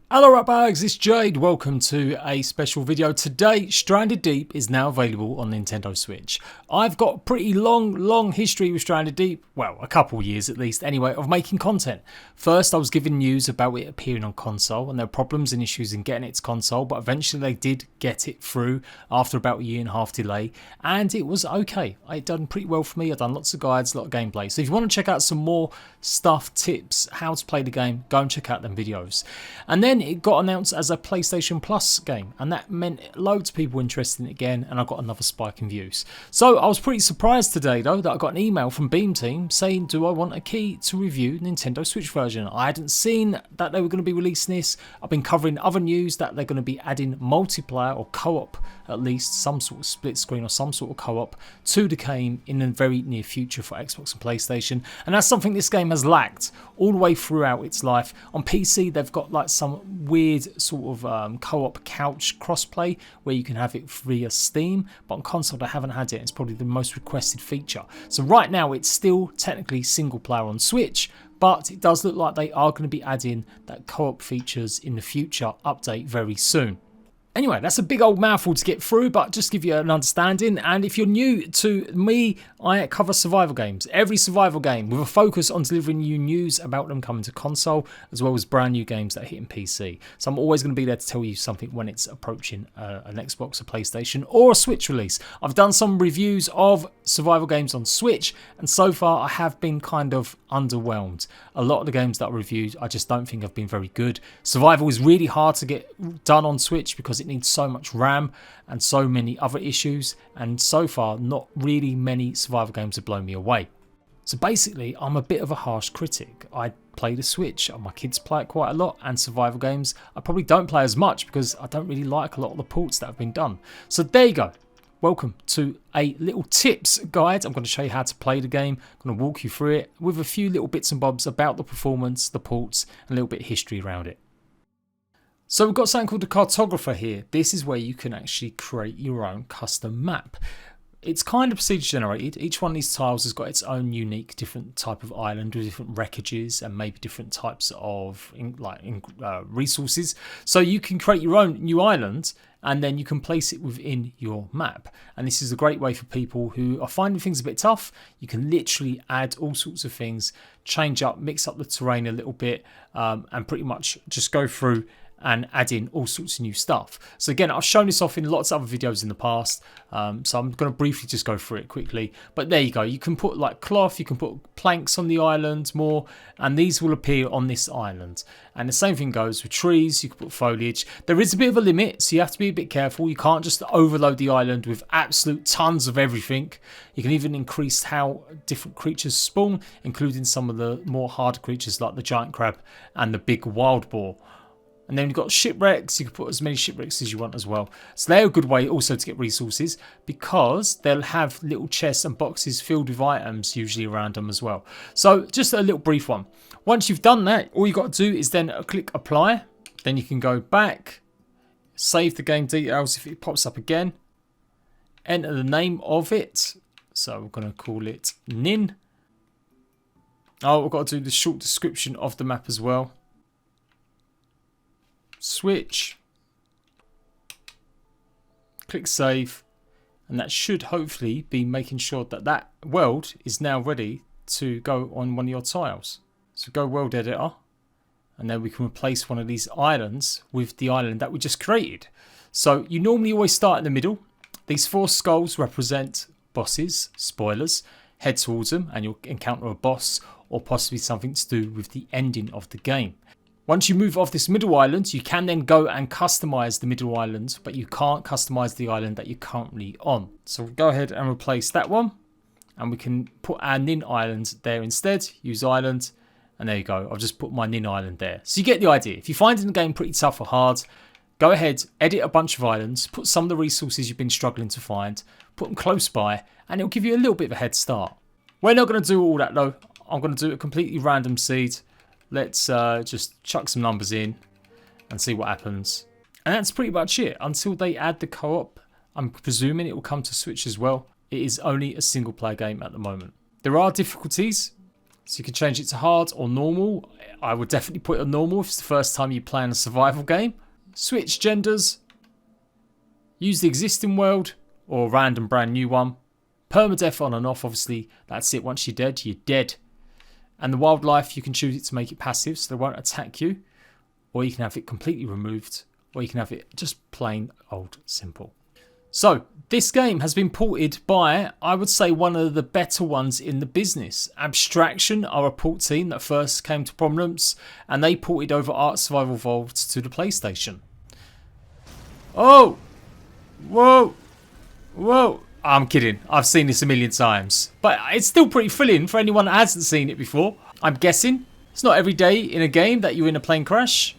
Hello ratbags, it's Jade. Welcome to a special video. Today, Stranded Deep is now available on Nintendo Switch. I've got a pretty long history with Stranded Deep, well, a couple years at least anyway, of making content. First, I was given news about it appearing on console, and there were problems and issues in getting it to console, but eventually they did get it through after about a year and a half delay, and it was okay. It done pretty well for me. I've done lots of guides, a lot of gameplay. So if you want to check out some more stuff, tips, how to play the game, go and check out them videos. And then it got announced as a PlayStation Plus game, and that meant loads of people interested in it again, and I got another spike in views. So I was pretty surprised today though that I got an email from Beam Team saying, do I want a key to review Nintendo Switch version? I hadn't seen that they were going to be releasing this. I've been covering other news that they're going to be adding multiplayer or co-op, at least some sort of split screen or some sort of co-op to the game in the very near future for Xbox and PlayStation, and that's something this game has lacked all the way throughout its life. On PC they've got like some weird sort of co-op couch crossplay where you can have it via Steam, but on console they haven't had it. It's probably the most requested feature. So right now it's still technically single player on Switch, but it does look like they are going to be adding that co-op features in the future update very soon. Anyway, that's a big old mouthful to get through, but just give you an understanding. And if you're new to me, I cover survival games. Every survival game with a focus on delivering you news about them coming to console, as well as brand new games that are hitting PC. So I'm always going to be there to tell you something when it's approaching an Xbox, a PlayStation, or a Switch release. I've done some reviews of survival games on Switch, and so far I have been kind of underwhelmed. A lot of the games that I reviewed, I just don't think have been very good. Survival is really hard to get done on Switch because it needs so much RAM and so many other issues, and so far not really many survival games have blown me away. So basically I'm a bit of a harsh critic. I play the Switch, my kids play it quite a lot, and survival games I probably don't play as much because I don't really like a lot of the ports that have been done. So there you go. Welcome to a little tips guide. I'm going to show you how to play the game. I'm going to walk you through it with a few little bits and bobs about the performance, the ports, and a little bit of history around it. So we've got something called the Cartographer here. This is where you can actually create your own custom map. It's kind of procedure generated. Each one of these tiles has got its own unique different type of island with different wreckages and maybe different types of resources. So you can create your own new island and then you can place it within your map. And this is a great way for people who are finding things a bit tough. You can literally add all sorts of things, change up, mix up the terrain a little bit, and pretty much just go through and add in all sorts of new stuff. So again, I've shown this off in lots of other videos in the past, so I'm going to briefly just go through it quickly. But there you go, you can put like cloth, you can put planks on the island more, and these will appear on this island. And the same thing goes with trees. You can put foliage. There is a bit of a limit, so you have to be a bit careful. You can't just overload the island with absolute tons of everything. You can even increase how different creatures spawn, including some of the more harder creatures like the giant crab and the big wild boar. And then you've got shipwrecks. You can put as many shipwrecks as you want as well. So they're a good way also to get resources because they'll have little chests and boxes filled with items usually around them as well. So just a little brief one. Once you've done that, all you've got to do is then click apply. Then you can go back, save the game details if it pops up again, enter the name of it. So we're going to call it Nin. Oh, we've got to do the short description of the map as well. Switch, click save, and that should hopefully be making sure that that world is now ready to go on one of your tiles. So go world editor, and then we can replace one of these islands with the island that we just created. So you normally always start in the middle. These 4 skulls represent bosses, spoilers. Head towards them and you'll encounter a boss or possibly something to do with the ending of the game. Once you move off this middle island, you can then go and customize the middle island, but you can't customize the island that you're currently on. So we'll go ahead and replace that one, and we can put our Nin island there instead. Use island, and there you go. I've just put my Nin island there. So you get the idea. If you're finding the game pretty tough or hard, go ahead, edit a bunch of islands, put some of the resources you've been struggling to find, put them close by, and it'll give you a little bit of a head start. We're not going to do all that though. I'm going to do a completely random seed. Let's just chuck some numbers in and see what happens. And that's pretty much it. Until they add the co-op, I'm presuming it will come to Switch as well. It is only a single player game at the moment. There are difficulties. So you can change it to hard or normal. I would definitely put it on normal if it's the first time you play in a survival game. Switch genders. Use the existing world or random brand new one. Permadeath on and off, obviously, that's it. Once you're dead, you're dead. And the wildlife, you can choose it to make it passive so they won't attack you. Or you can have it completely removed. Or you can have it just plain old simple. So, this game has been ported by, I would say, one of the better ones in the business. Abstraction are a port team that first came to prominence, and they ported over Ark Survival Evolved to the PlayStation. Oh! Whoa! Whoa! I'm kidding. I've seen this a million times. But it's still pretty thrilling for anyone that hasn't seen it before. I'm guessing. It's not every day in a game that you're in a plane crash.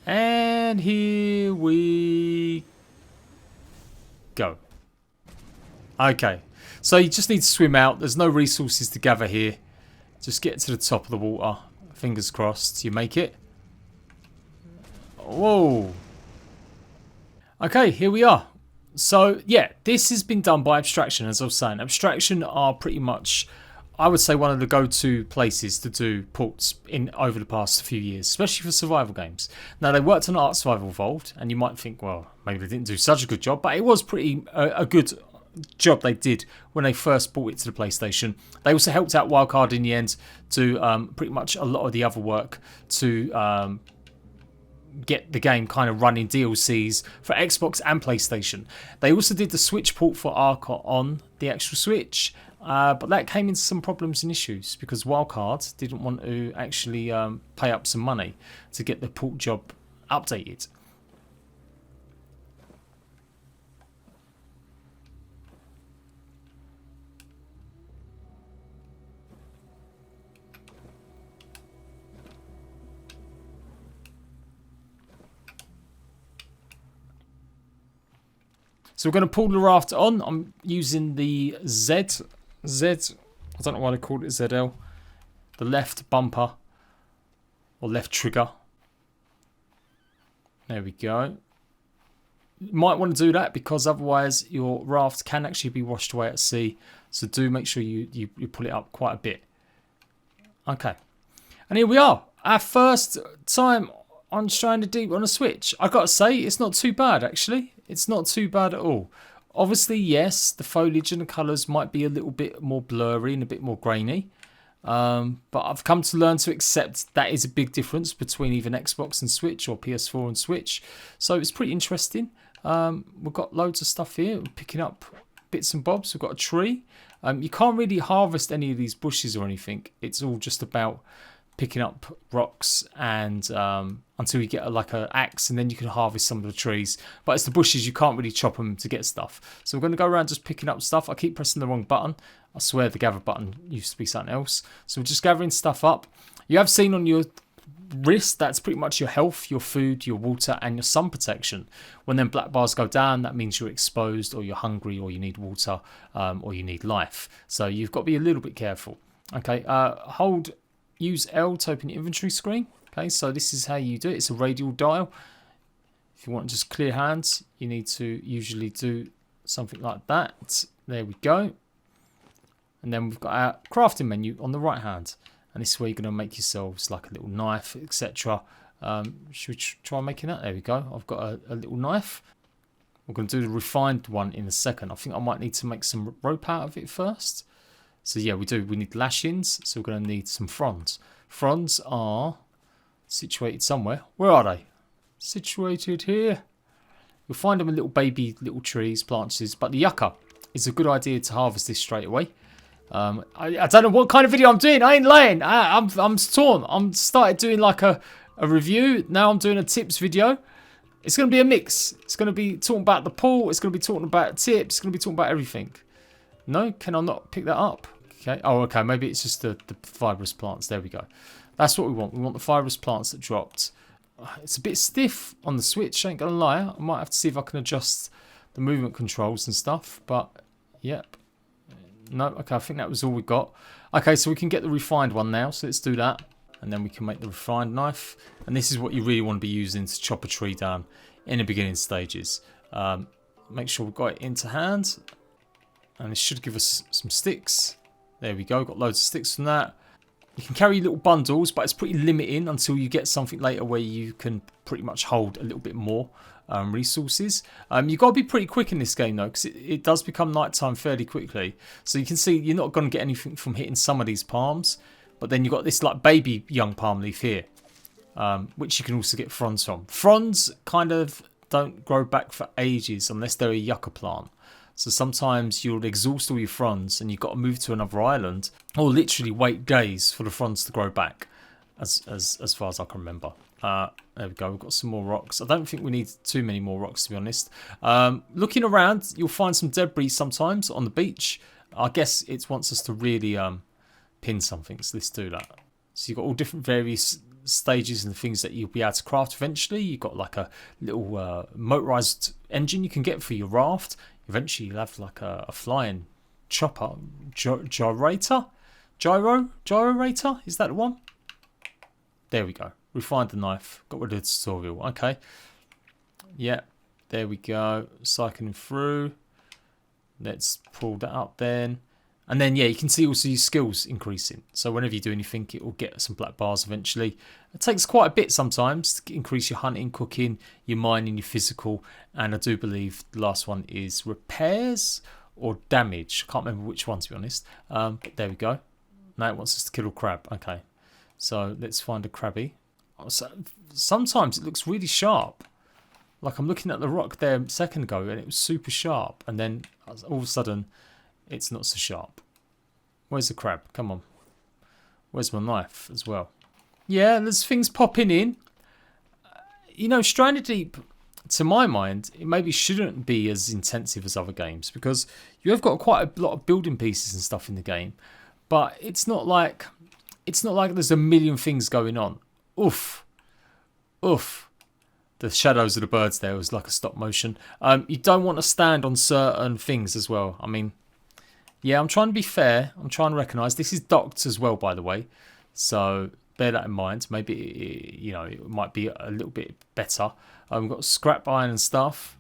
And here we go. Okay. So you just need to swim out. There's no resources to gather here. Just get to the top of the water. Fingers crossed you make it. Whoa. Okay, here we are. So, yeah, this has been done by Abstraction, as I was saying. Abstraction are pretty much, I would say, one of the go-to places to do ports in over the past few years, especially for survival games. Now, they worked on Ark Survival Evolved, and you might think, well, maybe they didn't do such a good job, but it was pretty a good job they did when they first brought it to the PlayStation. They also helped out Wildcard in the end to pretty much a lot of the other work to get the game kind of running DLCs for Xbox and PlayStation. They also did the Switch port for Ark on the actual Switch, but that came into some problems and issues because Wildcard didn't want to actually pay up some money to get the port job updated. So we're going to pull the raft on. I'm using the Z, I don't know why they called it ZL, the left bumper or left trigger. There we go. You might want to do that because otherwise your raft can actually be washed away at sea. So do make sure you pull it up quite a bit. Okay. And here we are. Our first time on Stranded Deep on a Switch. I've got to say, it's not too bad actually. It's not too bad at all. Obviously, yes, the foliage and the colours might be a little bit more blurry and a bit more grainy. But I've come to learn to accept that is a big difference between even Xbox and Switch or PS4 and Switch. So it's pretty interesting. We've got loads of stuff here. We're picking up bits and bobs. We've got a tree. You can't really harvest any of these bushes or anything. It's all just about picking up rocks and until you get like an axe, and then you can harvest some of the trees. But it's the bushes, you can't really chop them to get stuff. So we're going to go around just picking up stuff. I keep pressing the wrong button. I swear the gather button used to be something else. So we're just gathering stuff up. You have seen on your wrist, that's pretty much your health, your food, your water, and your sun protection. When them black bars go down, that means you're exposed, or you're hungry, or you need water, or you need life. So you've got to be a little bit careful. Okay, use L to open your inventory screen. Okay, so this is how you do it. It's a radial dial. If you want just clear hands, you need to usually do something like that. There we go. And then we've got our crafting menu on the right hand. And this is where you're going to make yourselves like a little knife, etc. Should we try making that? There we go. I've got a little knife. We're going to do the refined one in a second. I think I might need to make some rope out of it first. So yeah, we do. We need lashings, so we're going to need some fronds. Fronds are situated somewhere. Where are they? Situated here. You'll find them in little baby little trees, branches. But the yucca is a good idea to harvest this straight away. I don't know what kind of video I'm doing. I ain't laying. I'm torn. I'm started doing like a review. Now I'm doing a tips video. It's going to be a mix. It's going to be talking about the pool. It's going to be talking about tips. It's going to be talking about everything. No, can I not pick that up? Okay. Oh, okay. Maybe it's just the fibrous plants. There we go. That's what we want. We want the fibrous plants that dropped. It's a bit stiff on the Switch. Ain't gonna lie. I might have to see if I can adjust the movement controls and stuff. But yep. No. Okay. I think that was all we got. Okay. So we can get the refined one now. So let's do that, and then we can make the refined knife. And this is what you really want to be using to chop a tree down in the beginning stages. Make sure we've got it into hand. And this should give us some sticks. There we go. Got loads of sticks from that. You can carry little bundles, but it's pretty limiting until you get something later where you can pretty much hold a little bit more resources. You've got to be pretty quick in this game though, because it does become nighttime fairly quickly. So you can see you're not going to get anything from hitting some of these palms, but then you've got this like baby young palm leaf here, which you can also get fronds from. Fronds kind of don't grow back for ages unless they're a yucca plant. So sometimes you'll exhaust all your fronds and you've got to move to another island, or literally wait days for the fronds to grow back, as far as I can remember. There we go, we've got some more rocks. I don't think we need too many more rocks, to be honest. Looking around, you'll find some debris sometimes on the beach. I guess it wants us to really pin something, so let's do that. So you've got all different various stages and things that you'll be able to craft eventually. You've got like a little motorized engine you can get for your raft. Eventually you'll have like a flying chopper, gyrator, is that the one? There we go. Refined the knife. Got rid of the tutorial. Okay. Yeah. There we go. Cycling through. Let's pull that up then. And then, yeah, you can see also your skills increasing. So whenever you do anything, it will get some black bars eventually. It takes quite a bit sometimes to increase your hunting, cooking, your mining, your physical. And I do believe the last one is repairs or damage. I can't remember which one, to be honest. But there we go. Now it wants us to kill a crab. Okay. So let's find a crabby. So sometimes it looks really sharp. Like I'm looking at the rock there a second ago and it was super sharp. And then all of a sudden, it's not so sharp. Where's the crab? Come on. Where's my knife as well? Yeah, there's things popping in. You know, Stranded Deep, to my mind, it maybe shouldn't be as intensive as other games because you have got quite a lot of building pieces and stuff in the game, but it's not like there's a million things going on. Oof. The shadows of the birds there was like a stop motion. You don't want to stand on certain things as well. I mean, yeah, I'm trying to be fair. I'm trying to recognise this is docked as well, by the way. So bear that in mind. Maybe, you know, it might be a little bit better. We've got scrap iron and stuff.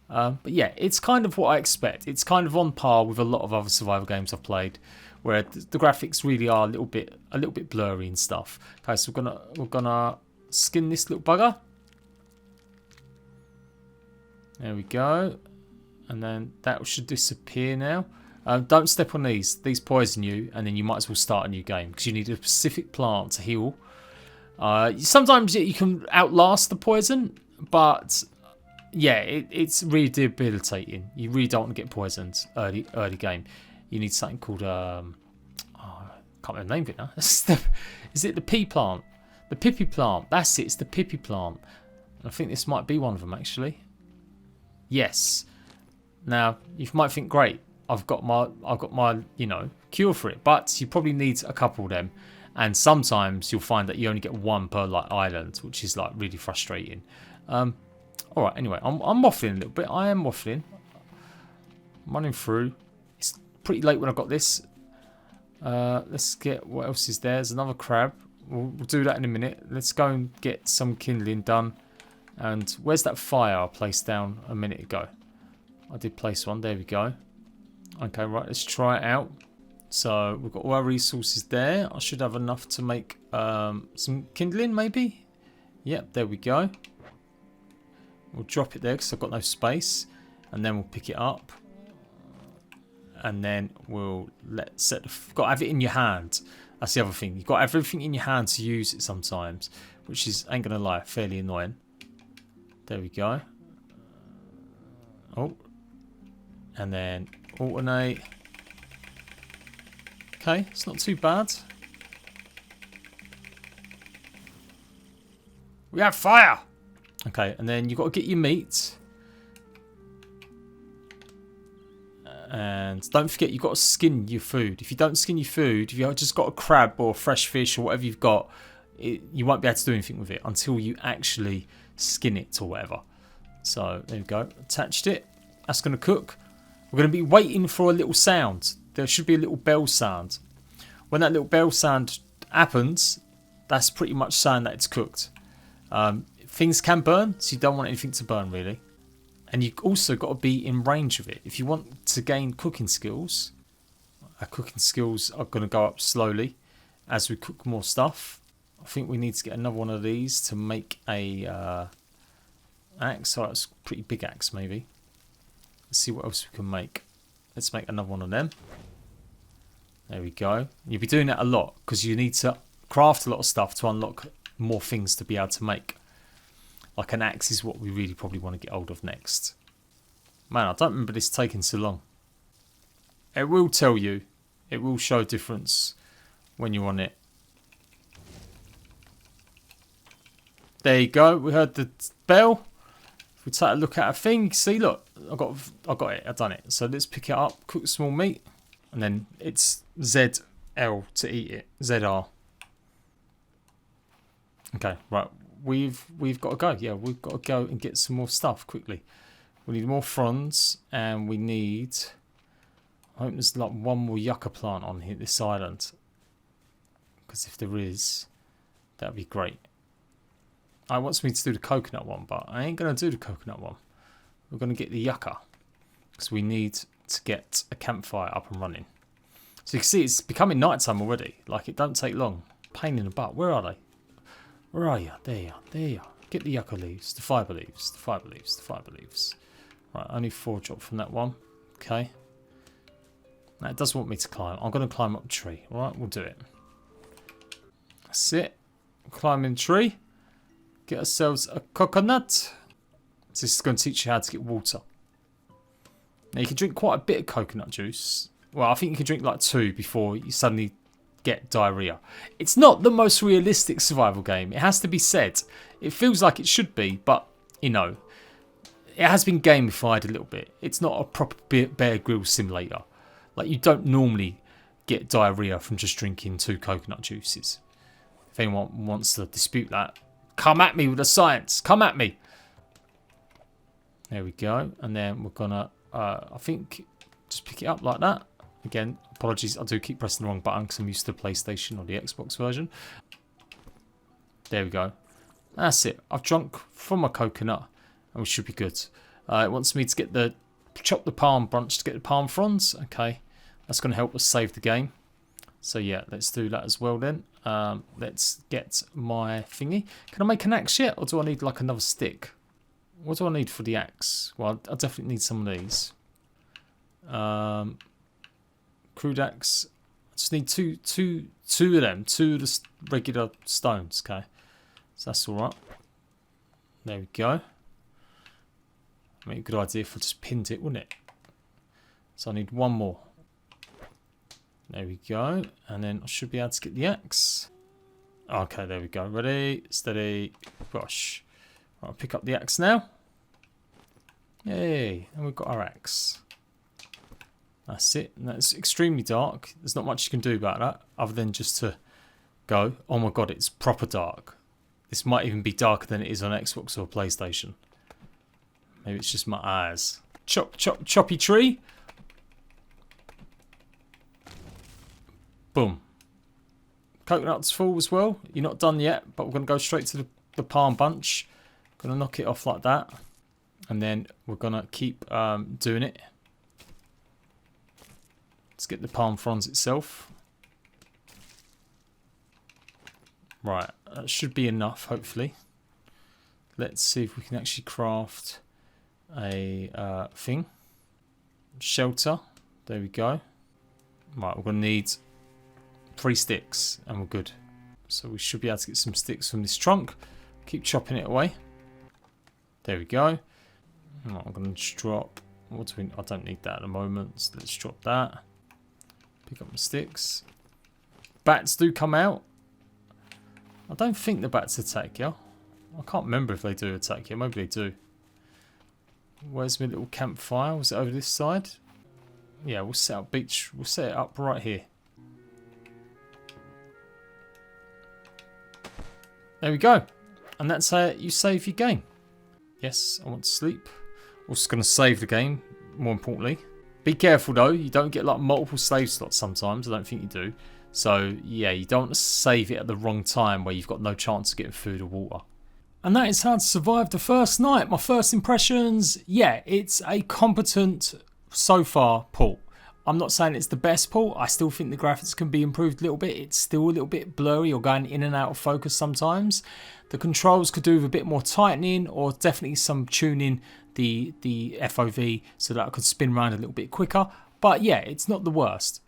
But yeah, it's kind of what I expect. It's kind of on par with a lot of other survival games I've played, where the graphics really are a little bit blurry and stuff. Okay, so we're gonna skin this little bugger. There we go. And then that should disappear now. Don't step on these. These poison you, and then you might as well start a new game because you need a specific plant to heal. Sometimes you can outlast the poison, but yeah, it's really debilitating. You really don't want to get poisoned early game. You need something called I can't remember the name of it now. Is it the pea plant? The pippy plant. That's it. It's the pippy plant. I think this might be one of them actually. Yes. Now you might think, great, I've got my you know, cure for it, but you probably need a couple of them, and sometimes you'll find that you only get one per like island, which is like really frustrating. All right. Anyway, I'm waffling a little bit. I am waffling. I'm running through. It's pretty late when I got this. Let's get what else is there. There's another crab. We'll do that in a minute. Let's go and get some kindling done. And where's that fire I placed down a minute ago? I did place one. There we go. Okay, right. Let's try it out. So we've got all our resources there. I should have enough to make some kindling, maybe. Yep, there we go. We'll drop it there because I've got no space, and then we'll pick it up, and then we'll got to have it in your hand. That's the other thing. You've got to have everything in your hand to use it sometimes, which is, ain't gonna lie, fairly annoying. There we go. Oh, and then alternate. Okay, it's not too bad. We have fire. Okay, and then you've got to get your meat. And don't forget, you've got to skin your food. If you don't skin your food, if you've just got a crab or fresh fish or whatever you've got, you won't be able to do anything with it until you actually skin it or whatever. So there we go. Attached it. That's going to cook. We're going to be waiting for a little sound. There should be a little bell sound. When that little bell sound happens, that's pretty much saying that it's cooked. Things can burn, so you don't want anything to burn really. And you've also got to be in range of it. If you want to gain cooking skills, Our cooking skills are going to go up slowly as we cook more stuff. I think we need to get another one of these to make a axe. So it's a pretty big axe maybe. Let's see what else we can make. Let's make another one of them. There we go. You'll be doing that a lot because you need to craft a lot of stuff to unlock more things to be able to make. Like an axe is what we really probably want to get hold of next. Man, I don't remember this taking so long. It will tell you. It will show difference when you're on it. There you go. We heard the bell. If we take a look at a thing, see, look, I got it. I've done it. So let's pick it up, cook small meat, and then it's ZL to eat it. ZR. Okay, right. We've got to go. Yeah, we've got to go and get some more stuff quickly. We need more fronds, and we need. I hope there's like one more yucca plant on here, this island. Because if there is, that'd be great. I wants me to do the coconut one, but I ain't going to do the coconut one. We're going to get the yucca. Because we need to get a campfire up and running. So you can see it's becoming nighttime already. Like, it don't take long. Pain in the butt. Where are they? Where are you? There you are. There you are. Get the yucca leaves. The fibre leaves. The fibre leaves. The fibre leaves. Right, only 4 dropped from that one. Okay. Now, it does want me to climb. I'm going to climb up the tree. Alright, we'll do it. That's it. Climbing tree. Get ourselves a coconut. This is going to teach you how to get water. Now, you can drink quite a bit of coconut juice. Well, I think you can drink like 2 before you suddenly get diarrhea. It's not the most realistic survival game. It has to be said. It feels like it should be, but, you know, it has been gamified a little bit. It's not a proper Bear Grylls simulator. Like, you don't normally get diarrhea from just drinking 2 coconut juices. If anyone wants to dispute that, come at me with the science. Come at me. There we go. And then we're going to, I think, just pick it up like that. Again, apologies. I do keep pressing the wrong button because I'm used to the PlayStation or the Xbox version. There we go. That's it. I've drunk from my coconut and we should be good. It wants me to get the, chop the palm branch to get the palm fronds. Okay. That's going to help us save the game. So yeah, let's do that as well then. Let's get my thingy. Can I make an axe yet? Or do I need like another stick? What do I need for the axe? Well, I definitely need some of these. Crude axe. I just need two of them. 2 of the regular stones. Okay. So that's alright. There we go. I mean, a good idea if I just pinned it, wouldn't it? So I need 1 more. There we go. And then I should be able to get the axe. Okay, there we go. Ready, steady, push. Right, I'll pick up the axe now. Yay. And we've got our axe. That's it. And that's extremely dark. There's not much you can do about that other than just to go. Oh my god, it's proper dark. This might even be darker than it is on Xbox or PlayStation. Maybe it's just my eyes. Chop, chop, choppy tree. Boom. Coconut's full as well. You're not done yet, but we're going to go straight to the palm bunch. Going to knock it off like that. And then we're going to keep doing it. Let's get the palm fronds itself. Right, that should be enough, hopefully. Let's see if we can actually craft a thing. Shelter. There we go. Right, we're going to need 3 sticks and we're good. So we should be able to get some sticks from this trunk. Keep chopping it away. There we go. Right, I'm going to drop. What do we? I don't need that at the moment. So let's drop that. Pick up the sticks. Bats do come out. I don't think the bats attack you. I can't remember if they do attack you. Maybe they do. Where's my little campfire? Was it over this side? Yeah, we'll set up beach. We'll set it up right here. There we go. And that's how you save your game. Yes, I want to sleep. Also going to save the game, more importantly. Be careful though, you don't get like multiple save slots sometimes. I don't think you do. So yeah, you don't want to save it at the wrong time where you've got no chance of getting food or water. And that is how to survive the first night. My first impressions, yeah, it's a competent, so far, port. I'm not saying it's the best port. I still think the graphics can be improved a little bit. It's still a little bit blurry or going in and out of focus sometimes. The controls could do with a bit more tightening, or definitely some tuning the FOV so that I could spin around a little bit quicker. But yeah, it's not the worst.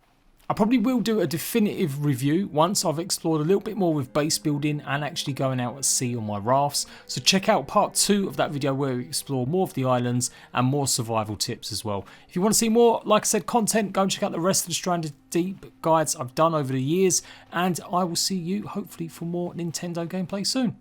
I probably will do a definitive review once I've explored a little bit more with base building and actually going out at sea on my rafts. So check out part 2 of that video where we explore more of the islands and more survival tips as well. If you want to see more, like I said, content, go and check out the rest of the Stranded Deep guides I've done over the years. And I will see you hopefully for more Nintendo gameplay soon.